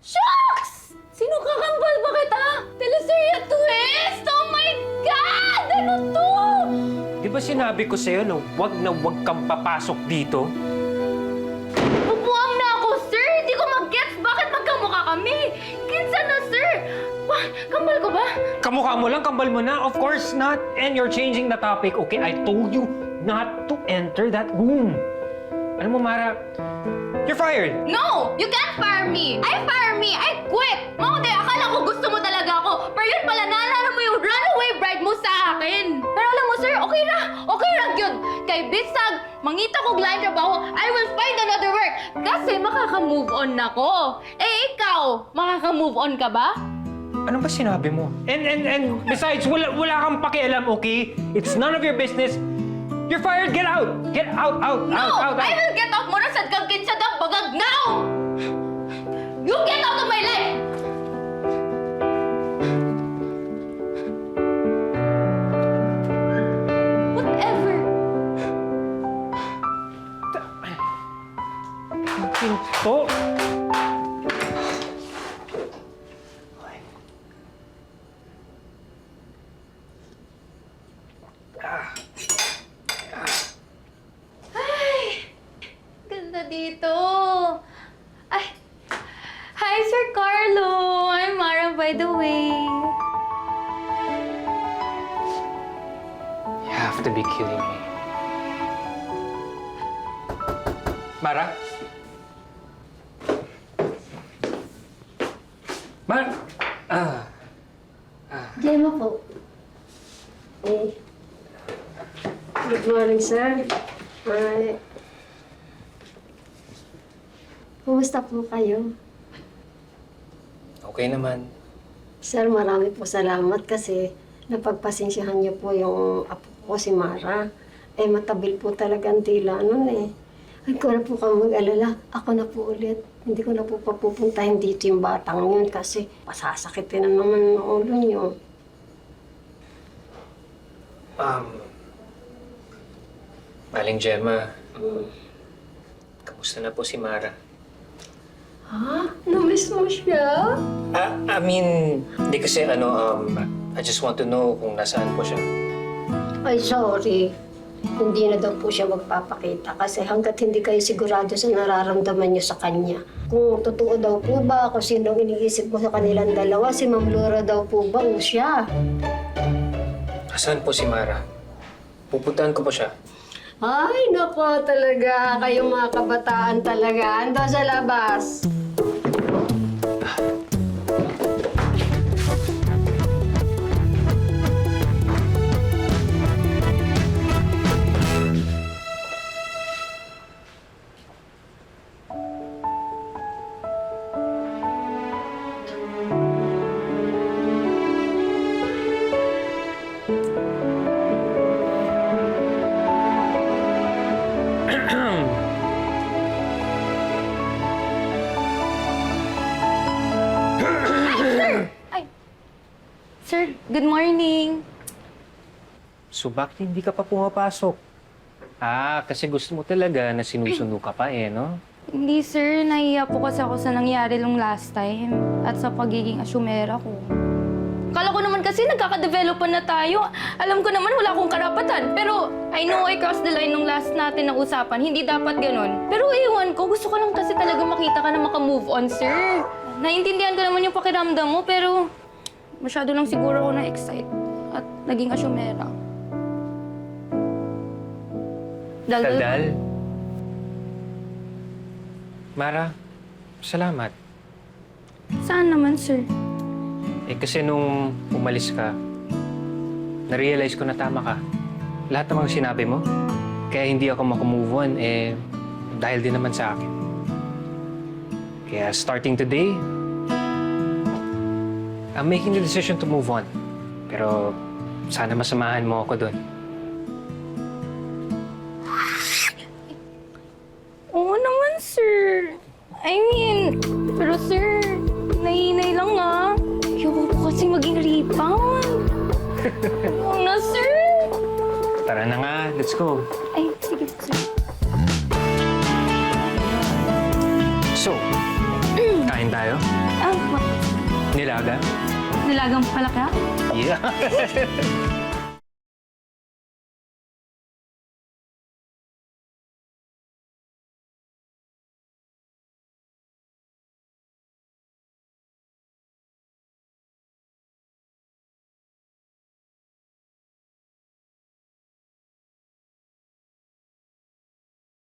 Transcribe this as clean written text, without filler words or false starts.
Shucks! Sino kakambal ba kita? Teleserye twist! Oh my God! Ano to? Di ba sinabi ko sa'yo na huwag kang papasok dito? Upuan na ako, sir! Hindi ko mag-gets bakit magkamukha kami! Kinsa na, sir! Kambal ko ba? Kamukha mo lang, kambal mo na. Of course not. And you're changing the topic, okay? I told you not to enter that room. Alam mo, Mara, you're fired. No! You can't fire me! I quit! Maude, akala ko gusto mo talaga ako. Pero yun pala, naalala mo yung runaway bride mo sa akin. Pero alam mo, sir, okay ra yun. Kay Bisag, mangita kong line trabaho, I will find another work. Kasi makaka-move on na ko. Eh, ikaw, makaka-move on ka ba? Ano ba sinabi mo? And besides, wala kang pakialam, okay? It's none of your business. You're fired. Get out. Get out. No! I will get out mo na sa kagkin sa bagag now! You get out of my life! Whatever. Pinto. Ganda dito. Ay! Hi, Sir Carlo! I'm Mara, by the way. You have to be kidding me. Mara? Mara? Gemma po. Good morning, sir. Kumusta po kayo? Okay naman. Sir, marami po salamat kasi napagpasensyahan niyo po yung apo ko si Mara. Eh, matabil po talaga ang tila nun eh. Ay, ko na po kang mag-alala. Ako na po ulit. Hindi ko na po papupuntahin dito yung batang yun kasi pasasakitin na naman ang ulo niyo. Maling Gemma, kamusta na po si Mara? Ha? Namiss mo siya? I mean, hindi kasi I just want to know kung nasaan po siya. Ay, sorry. Hindi na daw po siya magpapakita kasi hanggat hindi kayo sigurado sa nararamdaman niyo sa kanya. Kung totoo daw po ba, kung sino ang iniisip mo sa kanilang dalawa, si Ma'am Laura daw po ba o siya? Nasaan po si Mara? Pupuntahan ko po siya. Ay, nako talaga. Kayong mga kabataan talaga. Ando sa labas. Sir, good morning. So bakit hindi ka pa pumapasok? Kasi gusto mo talaga na sinusundo ka pa no? Hindi, sir. Nahiya po kasi ako sa nangyari nung last time at sa pagiging asyumera ko. Kala ko naman kasi nagkaka-developan na tayo. Alam ko naman wala akong karapatan. Pero I know I crossed the line nung last natin na usapan. Hindi dapat ganon. Pero iwan ko, gusto ko lang kasi talaga makita ka na maka-move on, sir. Naintindihan ko naman yung pakiramdam mo, pero masyado lang siguro ako na-excite at naging asyumera. Daldal? Mara, salamat. Saan naman, sir? Kasi nung umalis ka, na-realize ko na tama ka. Lahat ng mga sinabi mo, kaya hindi ako makamove on, dahil din naman sa akin. Kaya starting today, I'm making the decision to move on. Pero sana masamahan mo ako doon. Oo naman, sir. I mean, pero sir, nahinay lang Ayoko po kasi maging rebound. Oo na, sir. Tara na nga, let's go. Ay, sige, sir. So, kain tayo? nilaga. Nilagang palaka? Yeah.